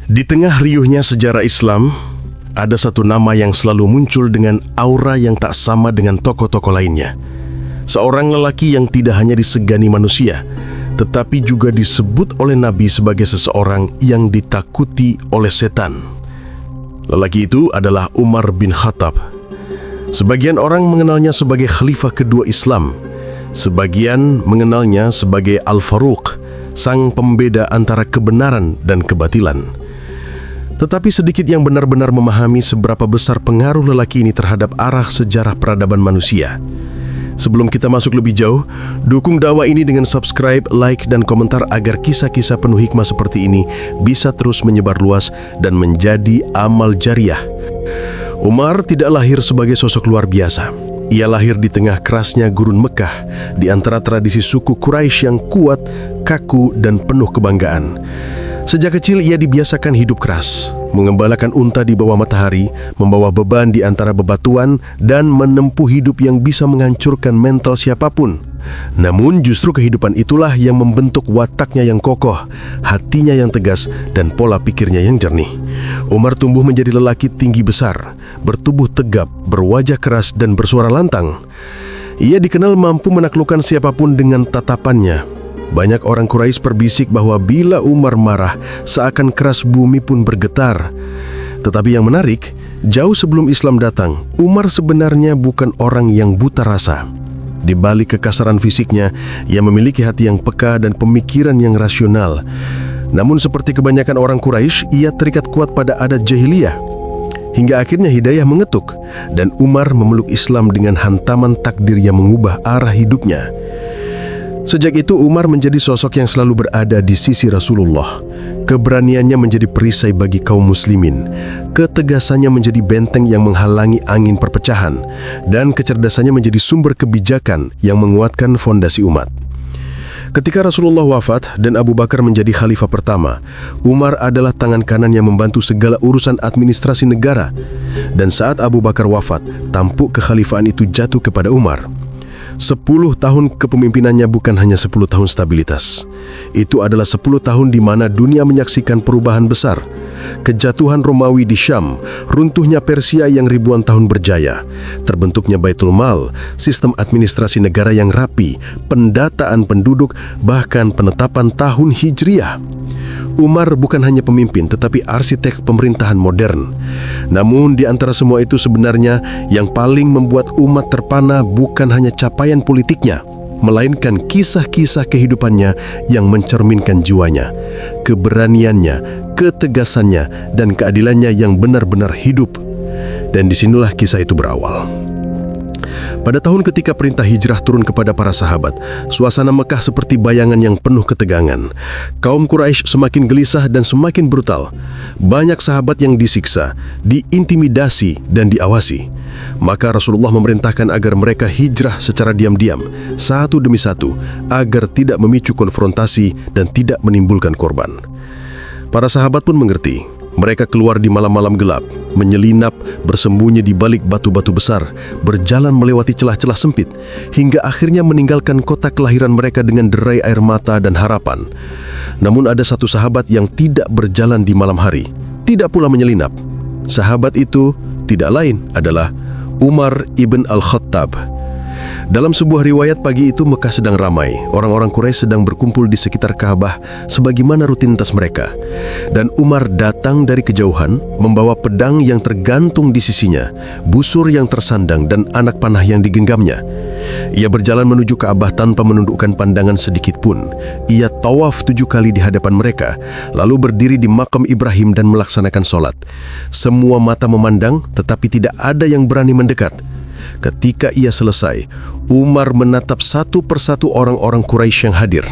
Di tengah riuhnya sejarah Islam, ada satu nama yang selalu muncul dengan aura yang tak sama dengan tokoh-tokoh lainnya. Seorang lelaki yang tidak hanya disegani manusia, tetapi juga disebut oleh Nabi sebagai seseorang yang ditakuti oleh setan. Lelaki itu adalah Umar bin Khattab. Sebagian orang mengenalnya sebagai khalifah kedua Islam. Sebagian mengenalnya sebagai Al-Faruq, sang pembeda antara kebenaran dan kebatilan. Tetapi sedikit yang benar-benar memahami seberapa besar pengaruh lelaki ini terhadap arah sejarah peradaban manusia. Sebelum kita masuk lebih jauh, dukung dakwah ini dengan subscribe, like, dan komentar agar kisah-kisah penuh hikmah seperti ini bisa terus menyebar luas dan menjadi amal jariah. Umar tidak lahir sebagai sosok luar biasa. Ia lahir di tengah kerasnya gurun Mekah, di antara tradisi suku Quraisy yang kuat, kaku, dan penuh kebanggaan. Sejak kecil ia dibiasakan hidup keras, mengembalakan unta di bawah matahari, membawa beban di antara bebatuan, dan menempuh hidup yang bisa menghancurkan mental siapapun. Namun justru kehidupan itulah yang membentuk wataknya yang kokoh, hatinya yang tegas, dan pola pikirnya yang jernih. Umar tumbuh menjadi lelaki tinggi besar, bertubuh tegap, berwajah keras, dan bersuara lantang. Ia dikenal mampu menaklukkan siapapun dengan tatapannya. Banyak orang Quraisy berbisik bahwa bila Umar marah, seakan keras bumi pun bergetar. Tetapi yang menarik, jauh sebelum Islam datang, Umar sebenarnya bukan orang yang buta rasa. Di balik kekasaran fisiknya, ia memiliki hati yang peka dan pemikiran yang rasional. Namun seperti kebanyakan orang Quraisy, ia terikat kuat pada adat jahiliyah. Hingga akhirnya hidayah mengetuk, dan Umar memeluk Islam dengan hantaman takdir yang mengubah arah hidupnya. Sejak itu Umar menjadi sosok yang selalu berada di sisi Rasulullah. Keberaniannya menjadi perisai bagi kaum muslimin, ketegasannya menjadi benteng yang menghalangi angin perpecahan, dan kecerdasannya menjadi sumber kebijakan yang menguatkan fondasi umat. Ketika Rasulullah wafat dan Abu Bakar menjadi khalifah pertama, Umar adalah tangan kanan yang membantu segala urusan administrasi negara. Dan saat Abu Bakar wafat, tampuk kekhalifahan itu jatuh kepada Umar. 10 tahun kepemimpinannya bukan hanya 10 tahun stabilitas. Itu adalah 10 tahun di mana dunia menyaksikan perubahan besar. Kejatuhan Romawi di Syam, runtuhnya Persia yang ribuan tahun berjaya, terbentuknya Baitul Mal, sistem administrasi negara yang rapi, pendataan penduduk, bahkan penetapan tahun Hijriah. Umar bukan hanya pemimpin, tetapi arsitek pemerintahan modern. Namun di antara semua itu sebenarnya yang paling membuat umat terpana bukan hanya capaian politiknya, melainkan kisah-kisah kehidupannya yang mencerminkan jiwanya, keberaniannya, ketegasannya, dan keadilannya yang benar-benar hidup. Dan disinilah kisah itu berawal. Pada tahun ketika perintah hijrah turun kepada para sahabat, suasana Mekah seperti bayangan yang penuh ketegangan. Kaum Quraisy semakin gelisah dan semakin brutal. Banyak sahabat yang disiksa, diintimidasi, dan diawasi. Maka Rasulullah memerintahkan agar mereka hijrah secara diam-diam, satu demi satu, agar tidak memicu konfrontasi dan tidak menimbulkan korban. Para sahabat pun mengerti. Mereka keluar di malam-malam gelap, menyelinap, bersembunyi di balik batu-batu besar, berjalan melewati celah-celah sempit, hingga akhirnya meninggalkan kota kelahiran mereka dengan derai air mata dan harapan. Namun ada satu sahabat yang tidak berjalan di malam hari, tidak pula menyelinap. Sahabat itu tidak lain adalah Umar ibn Al-Khattab. Dalam sebuah riwayat, pagi itu Mekah sedang ramai. Orang-orang Quraisy sedang berkumpul di sekitar Ka'bah sebagaimana rutinitas mereka. Dan Umar datang dari kejauhan membawa pedang yang tergantung di sisinya, busur yang tersandang, dan anak panah yang digenggamnya. Ia berjalan menuju Ka'bah tanpa menundukkan pandangan sedikit pun. Ia tawaf 7 kali di hadapan mereka, lalu berdiri di makam Ibrahim dan melaksanakan sholat. Semua mata memandang, tetapi tidak ada yang berani mendekat. Ketika ia selesai, Umar menatap satu persatu orang-orang Quraisy yang hadir.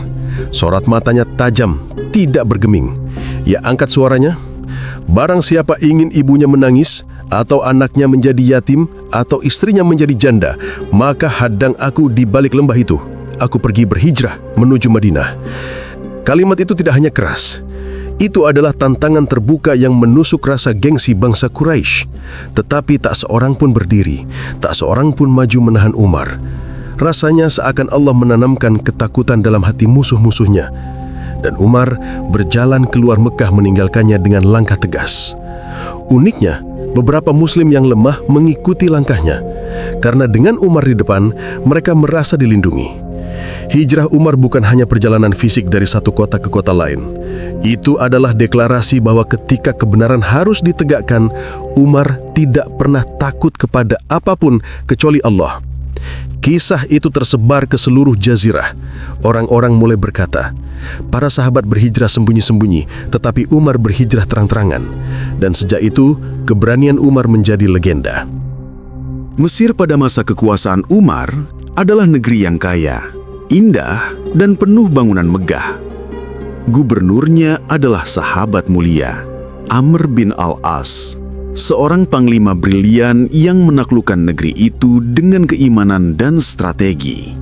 Sorot matanya tajam, tidak bergeming. Ia angkat suaranya, "Barang siapa ingin ibunya menangis, atau anaknya menjadi yatim, atau istrinya menjadi janda, maka hadang aku di balik lembah itu. Aku pergi berhijrah menuju Madinah." Kalimat itu tidak hanya keras. Itu adalah tantangan terbuka yang menusuk rasa gengsi bangsa Quraisy. Tetapi tak seorang pun berdiri, tak seorang pun maju menahan Umar. Rasanya seakan Allah menanamkan ketakutan dalam hati musuh-musuhnya. dan Umar berjalan keluar Mekah meninggalkannya dengan langkah tegas. Uniknya, beberapa muslim yang lemah mengikuti langkahnya. Karena dengan Umar di depan, mereka merasa dilindungi. Hijrah Umar bukan hanya perjalanan fisik dari satu kota ke kota lain. Itu adalah deklarasi bahwa ketika kebenaran harus ditegakkan, Umar tidak pernah takut kepada apapun kecuali Allah. Kisah itu tersebar ke seluruh jazirah. Orang-orang mulai berkata, para sahabat berhijrah sembunyi-sembunyi, tetapi Umar berhijrah terang-terangan. Dan sejak itu, keberanian Umar menjadi legenda. Mesir pada masa kekuasaan Umar adalah negeri yang kaya, indah, dan penuh bangunan megah. Gubernurnya adalah sahabat mulia, Amr bin Al-As, seorang panglima brilian yang menaklukkan negeri itu dengan keimanan dan strategi.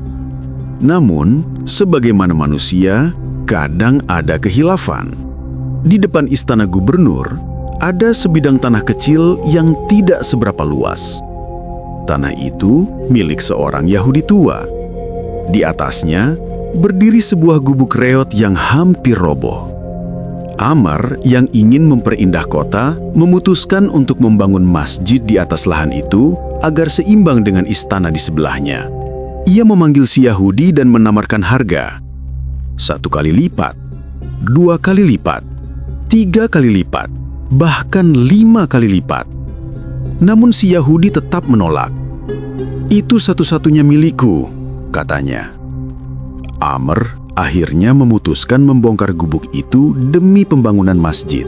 Namun, sebagaimana manusia, kadang ada kehilafan. Di depan istana gubernur, ada sebidang tanah kecil yang tidak seberapa luas. Tanah itu milik seorang Yahudi tua. Di atasnya berdiri sebuah gubuk reot yang hampir roboh. Amr yang ingin memperindah kota memutuskan untuk membangun masjid di atas lahan itu agar seimbang dengan istana di sebelahnya. Ia memanggil si Yahudi dan menawarkan harga 1 kali lipat, 2 kali lipat, 3 kali lipat, bahkan 5 kali lipat. Namun si Yahudi tetap menolak. Itu satu-satunya milikku, katanya. Amr akhirnya memutuskan membongkar gubuk itu demi pembangunan masjid.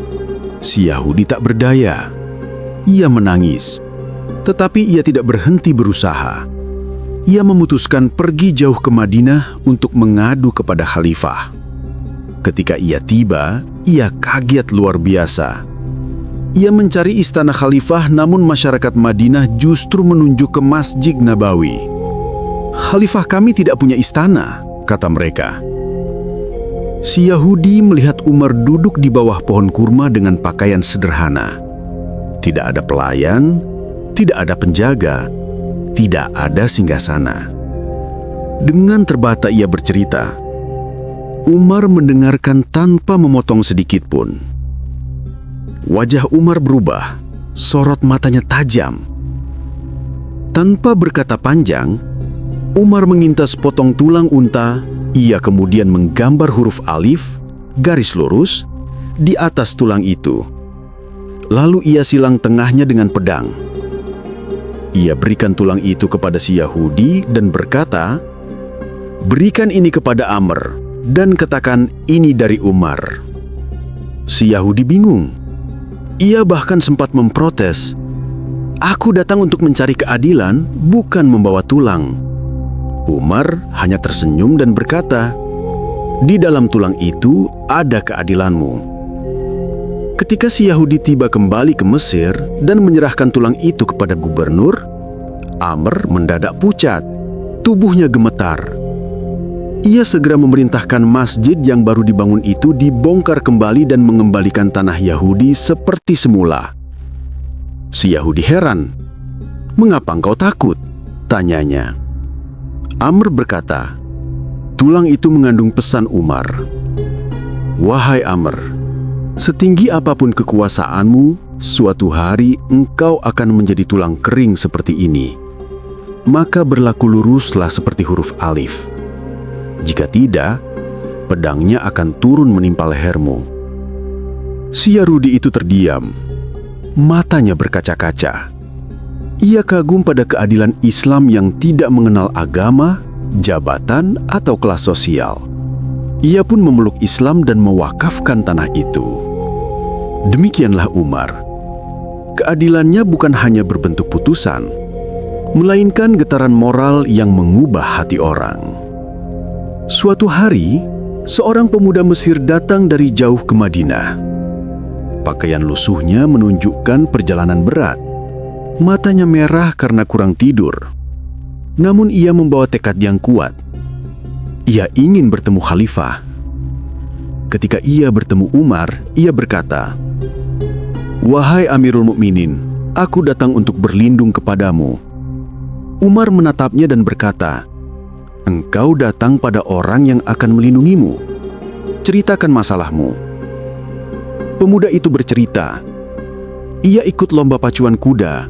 Si Yahudi tak berdaya. Ia menangis. Tetapi ia tidak berhenti berusaha. Ia memutuskan pergi jauh ke Madinah untuk mengadu kepada khalifah. Ketika ia tiba, ia kaget luar biasa. Ia mencari istana khalifah, namun masyarakat Madinah justru menunjuk ke Masjid Nabawi. "Khalifah kami tidak punya istana," kata mereka. Si Yahudi melihat Umar duduk di bawah pohon kurma dengan pakaian sederhana. Tidak ada pelayan, tidak ada penjaga, tidak ada singgasana. Dengan terbata ia bercerita. Umar mendengarkan tanpa memotong sedikit pun. Wajah Umar berubah, sorot matanya tajam. Tanpa berkata panjang, Umar mengintas potong tulang unta. Ia kemudian menggambar huruf alif, garis lurus, di atas tulang itu. Lalu ia silang tengahnya dengan pedang. Ia berikan tulang itu kepada si Yahudi dan berkata, "Berikan ini kepada Amr dan katakan ini dari Umar." Si Yahudi bingung. Ia bahkan sempat memprotes, "Aku datang untuk mencari keadilan, bukan membawa tulang." Umar hanya tersenyum dan berkata, "Di dalam tulang itu ada keadilanmu." Ketika si Yahudi tiba kembali ke Mesir dan menyerahkan tulang itu kepada gubernur, Amr mendadak pucat, tubuhnya gemetar. Ia segera memerintahkan masjid yang baru dibangun itu dibongkar kembali dan mengembalikan tanah Yahudi seperti semula. Si Yahudi heran. "Mengapa engkau takut?" tanyanya. Amr berkata, "Tulang itu mengandung pesan Umar. Wahai Amr, setinggi apapun kekuasaanmu, suatu hari engkau akan menjadi tulang kering seperti ini. Maka berlaku luruslah seperti huruf alif. Jika tidak, pedangnya akan turun menimpa lehermu." Si Yahudi itu terdiam. Matanya berkaca-kaca. Ia kagum pada keadilan Islam yang tidak mengenal agama, jabatan, atau kelas sosial. Ia pun memeluk Islam dan mewakafkan tanah itu. Demikianlah Umar. Keadilannya bukan hanya berbentuk putusan, melainkan getaran moral yang mengubah hati orang. Suatu hari, seorang pemuda Mesir datang dari jauh ke Madinah. Pakaian lusuhnya menunjukkan perjalanan berat. Matanya merah karena kurang tidur. Namun ia membawa tekad yang kuat. Ia ingin bertemu khalifah. Ketika ia bertemu Umar, ia berkata, "Wahai Amirul Mukminin, aku datang untuk berlindung kepadamu." Umar menatapnya dan berkata, "Engkau datang pada orang yang akan melindungimu." ceritakan masalahmu." Pemuda itu bercerita, ia ikut lomba pacuan kuda.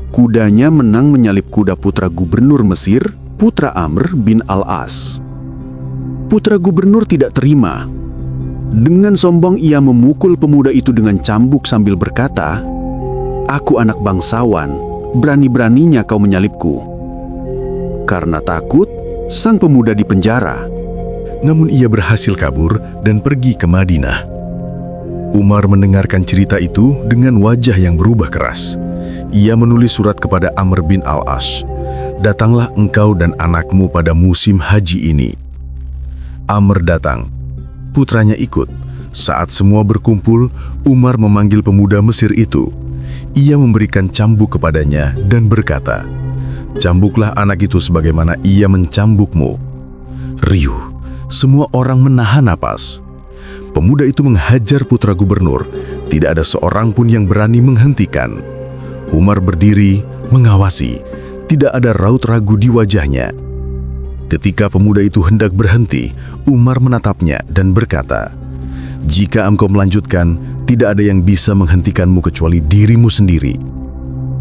Kudanya menang menyalip kuda putra gubernur Mesir, putra Amr bin Al-As. Putra gubernur tidak terima. Dengan sombong ia memukul pemuda itu dengan cambuk sambil berkata, "Aku anak bangsawan, berani-beraninya kau menyalipku." Karena takut, sang pemuda dipenjara. Namun ia berhasil kabur dan pergi ke Madinah. Umar mendengarkan cerita itu dengan wajah yang berubah keras. Ia menulis surat kepada Amr bin Al-As, "Datanglah engkau dan anakmu pada musim haji ini." Amr datang. Putranya ikut. Saat semua berkumpul, Umar memanggil pemuda Mesir itu. Ia memberikan cambuk kepadanya dan berkata, "Cambuklah anak itu sebagaimana ia mencambukmu." Riuh, semua orang menahan napas. Pemuda itu menghajar putra gubernur. Tidak ada seorang pun yang berani menghentikan. Umar berdiri, mengawasi. Tidak ada raut ragu di wajahnya. Ketika pemuda itu hendak berhenti, Umar menatapnya dan berkata, "Jika engkau melanjutkan, tidak ada yang bisa menghentikanmu kecuali dirimu sendiri."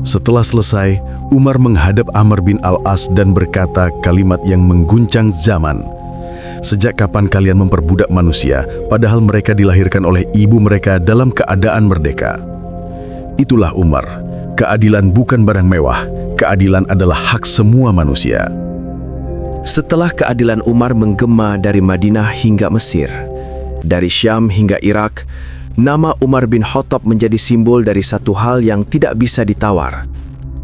Setelah selesai, Umar menghadap Amr bin Al-As dan berkata kalimat yang mengguncang zaman. "Sejak kapan kalian memperbudak manusia, padahal mereka dilahirkan oleh ibu mereka dalam keadaan merdeka?" Itulah Umar. Keadilan bukan barang mewah. Keadilan adalah hak semua manusia. Setelah keadilan Umar menggema dari Madinah hingga Mesir, dari Syam hingga Irak, nama Umar bin Khattab menjadi simbol dari satu hal yang tidak bisa ditawar.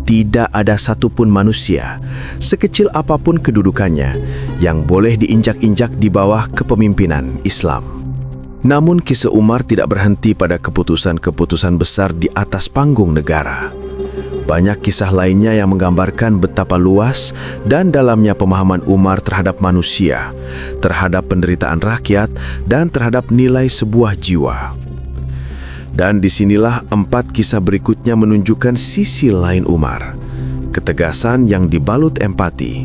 Tidak ada satupun manusia, sekecil apapun kedudukannya, yang boleh diinjak-injak di bawah kepemimpinan Islam. Namun kisah Umar tidak berhenti pada keputusan-keputusan besar di atas panggung negara. Banyak kisah lainnya yang menggambarkan betapa luas dan dalamnya pemahaman Umar terhadap manusia, terhadap penderitaan rakyat, dan terhadap nilai sebuah jiwa. Dan disinilah 4 kisah berikutnya menunjukkan sisi lain Umar. Ketegasan yang dibalut empati,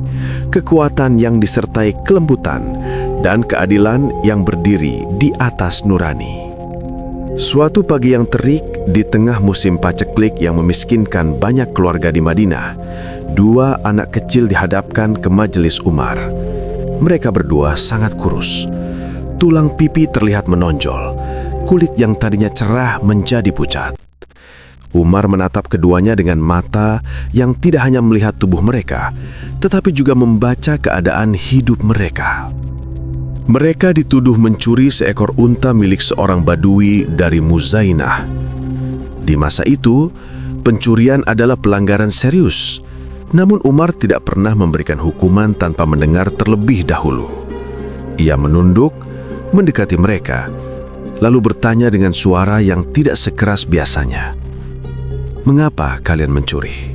kekuatan yang disertai kelembutan, dan keadilan yang berdiri di atas nurani. Suatu pagi yang terik di tengah musim paceklik yang memiskinkan banyak keluarga di Madinah, 2 anak kecil dihadapkan ke majelis Umar. Mereka berdua sangat kurus. Tulang pipi terlihat menonjol. Kulit yang tadinya cerah menjadi pucat. Umar menatap keduanya dengan mata yang tidak hanya melihat tubuh mereka, tetapi juga membaca keadaan hidup mereka. Mereka dituduh mencuri seekor unta milik seorang Badui dari Muzainah. Di masa itu, pencurian adalah pelanggaran serius. Namun Umar tidak pernah memberikan hukuman tanpa mendengar terlebih dahulu. Ia menunduk, mendekati mereka, lalu bertanya dengan suara yang tidak sekeras biasanya, "Mengapa kalian mencuri?"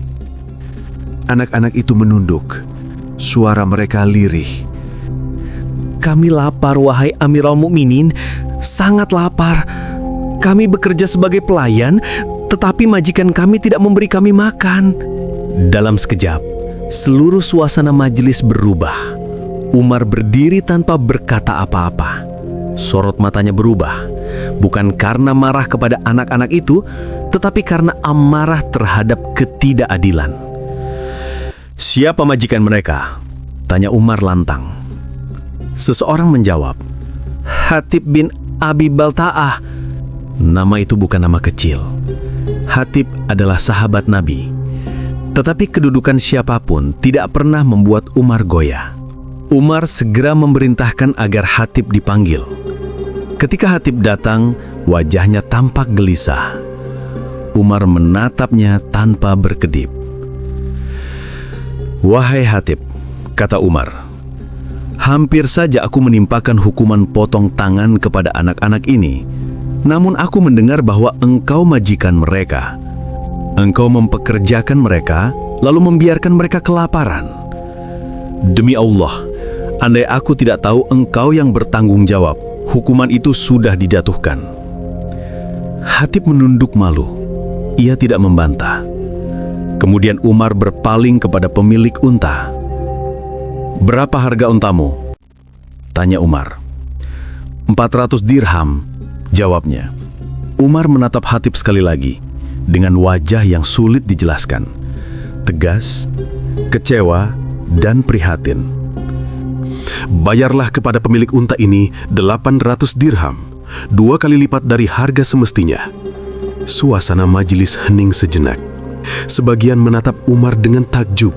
Anak-anak itu menunduk. Suara mereka lirih. "Kami lapar, wahai Amirul Mukminin, sangat lapar. Kami bekerja sebagai pelayan, tetapi majikan kami tidak memberi kami makan." Dalam sekejap, seluruh suasana majelis berubah. Umar berdiri tanpa berkata apa-apa. Sorot matanya berubah, bukan karena marah kepada anak-anak itu, tetapi karena amarah terhadap ketidakadilan. "Siapa majikan mereka?" tanya Umar lantang. Seseorang menjawab, "Hatib bin Abi Balta'ah." Nama itu bukan nama kecil. Hatib adalah sahabat Nabi. Tetapi kedudukan siapapun tidak pernah membuat Umar goyah. Umar segera memerintahkan agar Hatib dipanggil. Ketika Hatib datang, wajahnya tampak gelisah. Umar menatapnya tanpa berkedip. "Wahai Hatib," kata Umar, "hampir saja aku menimpakan hukuman potong tangan kepada anak-anak ini. Namun aku mendengar bahwa engkau majikan mereka. Engkau mempekerjakan mereka, lalu membiarkan mereka kelaparan. Demi Allah, andai aku tidak tahu engkau yang bertanggung jawab, hukuman itu sudah dijatuhkan." Hatib menunduk malu. Ia tidak membantah. Kemudian Umar berpaling kepada pemilik unta. "Berapa harga untamu?" tanya Umar. 400 dirham, jawabnya. Umar menatap Hatib sekali lagi dengan wajah yang sulit dijelaskan. Tegas, kecewa, dan prihatin. Bayarlah kepada pemilik unta ini 800 dirham, 2 kali lipat dari harga semestinya. Suasana majelis hening sejenak. Sebagian menatap Umar dengan takjub,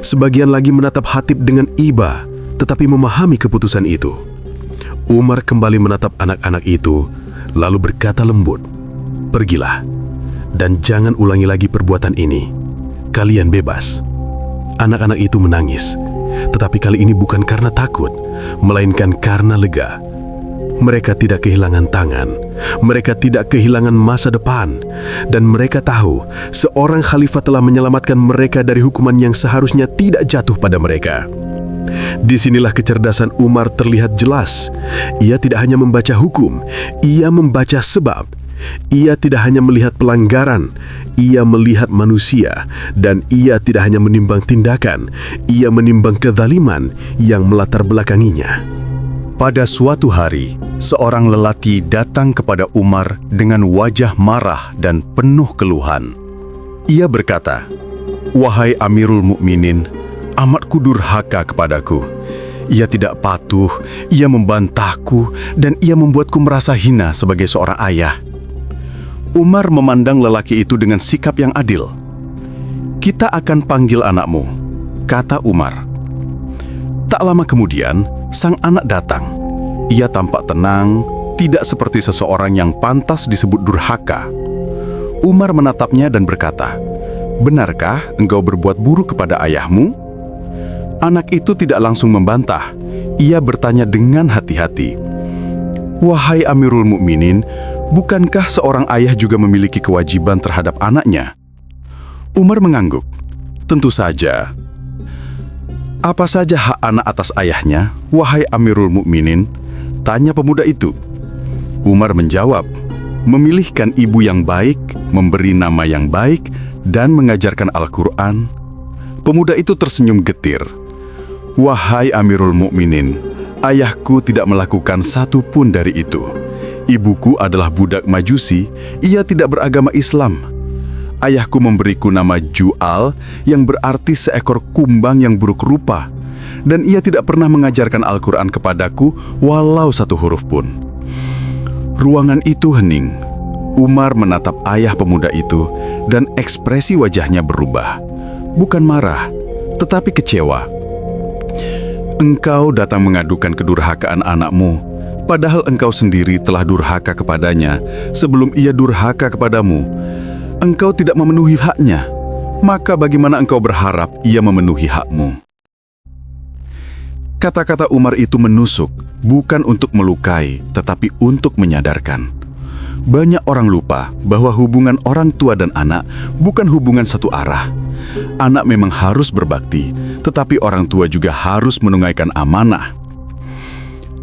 sebagian lagi menatap Hatib dengan iba, tetapi memahami keputusan itu. Umar kembali menatap anak-anak itu, lalu berkata lembut, "Pergilah, dan jangan ulangi lagi perbuatan ini. Kalian bebas." Anak-anak itu menangis, tetapi kali ini bukan karena takut, melainkan karena lega. Mereka tidak kehilangan tangan, mereka tidak kehilangan masa depan, dan mereka tahu seorang khalifah telah menyelamatkan mereka dari hukuman yang seharusnya tidak jatuh pada mereka. Disinilah kecerdasan Umar terlihat jelas. Ia tidak hanya membaca hukum, ia membaca sebab. Ia tidak hanya melihat pelanggaran, ia melihat manusia, dan ia tidak hanya menimbang tindakan, ia menimbang kezaliman yang melatar belakanginya. Pada suatu hari, seorang lelaki datang kepada Umar dengan wajah marah dan penuh keluhan. Ia berkata, "Wahai Amirul Mukminin, amatku durhaka kepadaku. Ia tidak patuh, ia membantahku, dan ia membuatku merasa hina sebagai seorang ayah." Umar memandang lelaki itu dengan sikap yang adil. "Kita akan panggil anakmu," kata Umar. Tak lama kemudian, sang anak datang. Ia tampak tenang, tidak seperti seseorang yang pantas disebut durhaka. Umar menatapnya dan berkata, "Benarkah engkau berbuat buruk kepada ayahmu?" Anak itu tidak langsung membantah. Ia bertanya dengan hati-hati, "Wahai Amirul Mukminin, bukankah seorang ayah juga memiliki kewajiban terhadap anaknya?" Umar mengangguk. "Tentu saja." "Apa saja hak anak atas ayahnya, wahai Amirul Mukminin?" tanya pemuda itu. Umar menjawab, "Memilihkan ibu yang baik, memberi nama yang baik, dan mengajarkan Al-Quran." Pemuda itu tersenyum getir. "Wahai Amirul Mukminin, ayahku tidak melakukan satu pun dari itu. Ibuku adalah budak Majusi, ia tidak beragama Islam. Ayahku memberiku nama Ju'al yang berarti seekor kumbang yang buruk rupa, dan ia tidak pernah mengajarkan Al-Quran kepadaku walau satu huruf pun." Ruangan itu hening. Umar menatap ayah pemuda itu dan ekspresi wajahnya berubah. Bukan marah, tetapi kecewa. "Engkau datang mengadukan kedurhakaan anakmu, padahal engkau sendiri telah durhaka kepadanya sebelum ia durhaka kepadamu. Engkau tidak memenuhi haknya, maka bagaimana engkau berharap ia memenuhi hakmu?" Kata-kata Umar itu menusuk, bukan untuk melukai, tetapi untuk menyadarkan. Banyak orang lupa bahwa hubungan orang tua dan anak bukan hubungan satu arah. Anak memang harus berbakti, tetapi orang tua juga harus menunaikan amanah.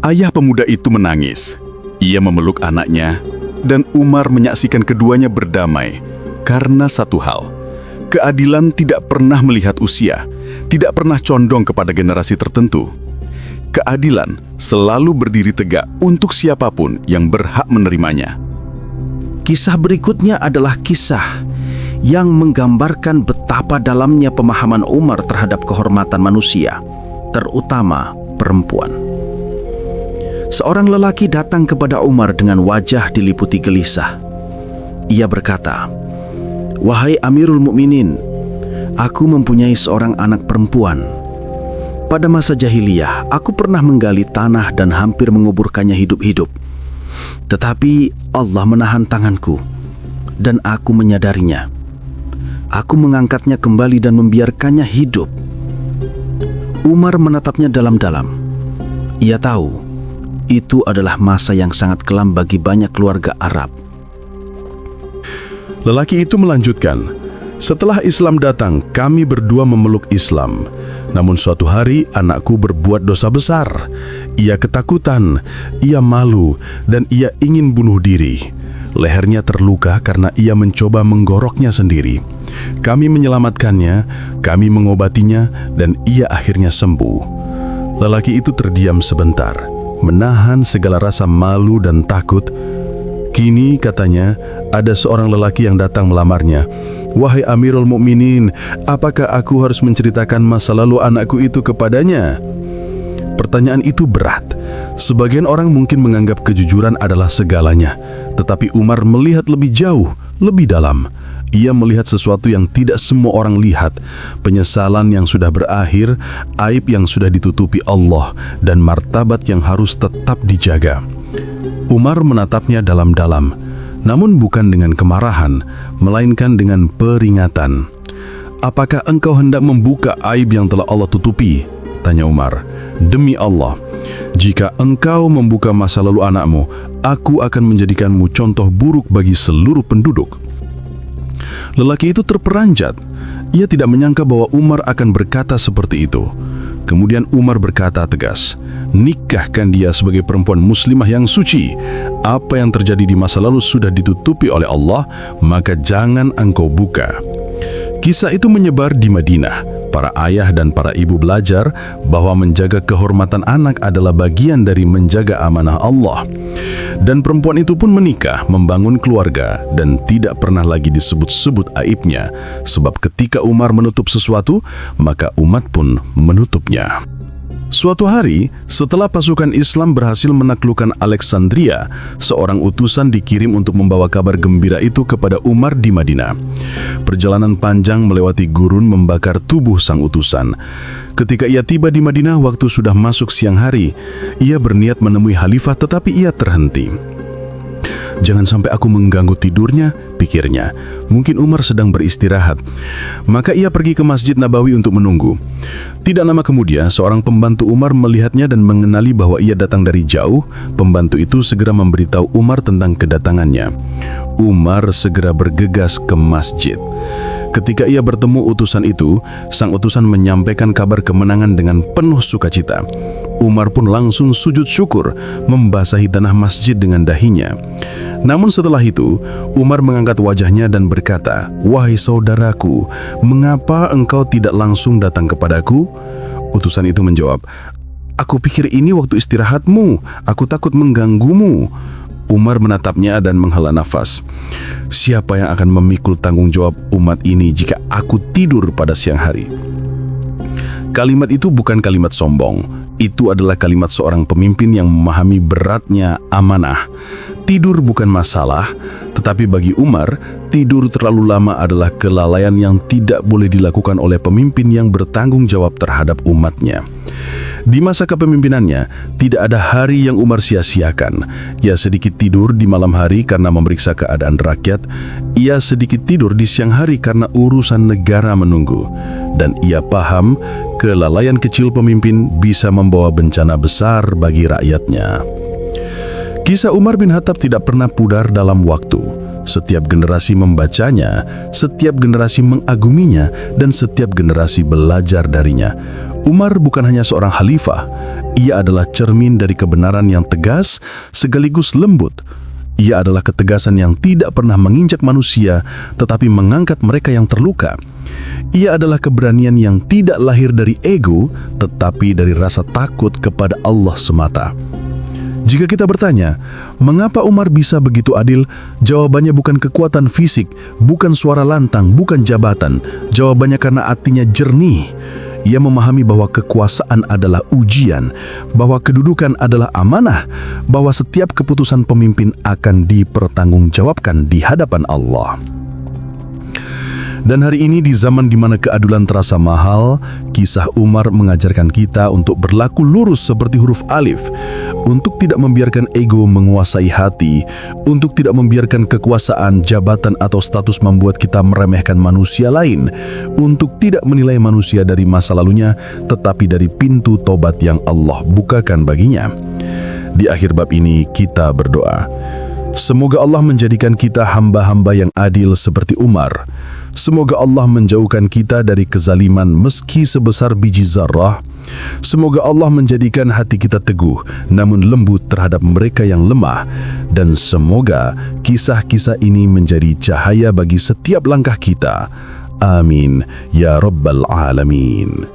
Ayah pemuda itu menangis. Ia memeluk anaknya, dan Umar menyaksikan keduanya berdamai karena satu hal. Keadilan tidak pernah melihat usia, tidak pernah condong kepada generasi tertentu. Keadilan selalu berdiri tegak untuk siapapun yang berhak menerimanya. Kisah berikutnya adalah kisah yang menggambarkan betapa dalamnya pemahaman Umar terhadap kehormatan manusia, terutama perempuan. Seorang lelaki datang kepada Umar dengan wajah diliputi gelisah. Ia berkata, "Wahai Amirul Mukminin, aku mempunyai seorang anak perempuan. Pada masa jahiliyah, aku pernah menggali tanah dan hampir menguburkannya hidup-hidup. Tetapi Allah menahan tanganku, dan aku menyadarinya. Aku mengangkatnya kembali dan membiarkannya hidup." Umar menatapnya dalam-dalam. Ia tahu, itu adalah masa yang sangat kelam bagi banyak keluarga Arab. Lelaki itu melanjutkan, "Setelah Islam datang, kami berdua memeluk Islam. Namun suatu hari anakku berbuat dosa besar. Ia ketakutan, ia malu, dan ia ingin bunuh diri. Lehernya terluka karena ia mencoba menggoroknya sendiri. Kami menyelamatkannya, kami mengobatinya, dan ia akhirnya sembuh." Lelaki itu terdiam sebentar, menahan segala rasa malu dan takut. Kini, katanya, ada seorang lelaki yang datang melamarnya. "Wahai Amirul Mukminin, apakah aku harus menceritakan masa lalu anakku itu kepadanya?" Pertanyaan itu berat. Sebagian orang mungkin menganggap kejujuran adalah segalanya, tetapi Umar melihat lebih jauh, lebih dalam. Ia melihat sesuatu yang tidak semua orang lihat, penyesalan yang sudah berakhir, aib yang sudah ditutupi Allah, dan martabat yang harus tetap dijaga. Umar menatapnya dalam-dalam, namun bukan dengan kemarahan, melainkan dengan peringatan. "Apakah engkau hendak membuka aib yang telah Allah tutupi?" tanya Umar. "Demi Allah, jika engkau membuka masa lalu anakmu, aku akan menjadikanmu contoh buruk bagi seluruh penduduk." Lelaki itu terperanjat. Ia tidak menyangka bahwa Umar akan berkata seperti itu. Kemudian Umar berkata tegas, "Nikahkan dia sebagai perempuan muslimah yang suci. Apa yang terjadi di masa lalu sudah ditutupi oleh Allah, maka jangan engkau buka." Kisah itu menyebar di Madinah. Para ayah dan para ibu belajar bahwa menjaga kehormatan anak adalah bagian dari menjaga amanah Allah. Dan perempuan itu pun menikah, membangun keluarga, dan tidak pernah lagi disebut-sebut aibnya. Sebab ketika Umar menutup sesuatu, maka umat pun menutupnya. Suatu hari, setelah pasukan Islam berhasil menaklukkan Alexandria, seorang utusan dikirim untuk membawa kabar gembira itu kepada Umar di Madinah. Perjalanan panjang melewati gurun membakar tubuh sang utusan. Ketika ia tiba di Madinah waktu sudah masuk siang hari, ia berniat menemui khalifah tetapi ia terhenti. "Jangan sampai aku mengganggu tidurnya," pikirnya. Mungkin Umar sedang beristirahat. Maka ia pergi ke Masjid Nabawi untuk menunggu. Tidak lama kemudian, seorang pembantu Umar melihatnya dan mengenali bahwa ia datang dari jauh. Pembantu itu segera memberitahu Umar tentang kedatangannya. Umar segera bergegas ke masjid. Ketika ia bertemu utusan itu, sang utusan menyampaikan kabar kemenangan dengan penuh sukacita. Umar pun langsung sujud syukur, membasahi tanah masjid dengan dahinya. Namun setelah itu, Umar mengangkat wajahnya dan berkata, "Wahai saudaraku, mengapa engkau tidak langsung datang kepadaku?" Utusan itu menjawab, "Aku pikir ini waktu istirahatmu, aku takut mengganggumu." Umar menatapnya dan menghela nafas. "Siapa yang akan memikul tanggung jawab umat ini jika aku tidur pada siang hari?" Kalimat itu bukan kalimat sombong. Itu adalah kalimat seorang pemimpin yang memahami beratnya amanah. Tidur bukan masalah, tetapi bagi Umar, tidur terlalu lama adalah kelalaian yang tidak boleh dilakukan oleh pemimpin yang bertanggung jawab terhadap umatnya. Di masa kepemimpinannya, tidak ada hari yang Umar sia-siakan. Ia sedikit tidur di malam hari karena memeriksa keadaan rakyat. Ia sedikit tidur di siang hari karena urusan negara menunggu. Dan ia paham, kelalaian kecil pemimpin bisa membawa bencana besar bagi rakyatnya. Kisah Umar bin Khattab tidak pernah pudar dalam waktu. Setiap generasi membacanya, setiap generasi mengaguminya, dan setiap generasi belajar darinya. Umar bukan hanya seorang khalifah, ia adalah cermin dari kebenaran yang tegas sekaligus lembut. Ia adalah ketegasan yang tidak pernah menginjak manusia, tetapi mengangkat mereka yang terluka. Ia adalah keberanian yang tidak lahir dari ego, tetapi dari rasa takut kepada Allah semata. Jika kita bertanya, mengapa Umar bisa begitu adil? Jawabannya bukan kekuatan fisik, bukan suara lantang, bukan jabatan. Jawabannya karena hatinya jernih. Ia memahami bahwa kekuasaan adalah ujian, bahwa kedudukan adalah amanah, bahwa setiap keputusan pemimpin akan dipertanggungjawabkan di hadapan Allah. Dan hari ini di zaman di mana keadilan terasa mahal, kisah Umar mengajarkan kita untuk berlaku lurus seperti huruf alif, untuk tidak membiarkan ego menguasai hati, untuk tidak membiarkan kekuasaan, jabatan atau status membuat kita meremehkan manusia lain, untuk tidak menilai manusia dari masa lalunya, tetapi dari pintu tobat yang Allah bukakan baginya. Di akhir bab ini kita berdoa, semoga Allah menjadikan kita hamba-hamba yang adil seperti Umar. Semoga Allah menjauhkan kita dari kezaliman meski sebesar biji zarrah. Semoga Allah menjadikan hati kita teguh namun lembut terhadap mereka yang lemah. Dan semoga kisah-kisah ini menjadi cahaya bagi setiap langkah kita. Amin ya Rabbal Alamin.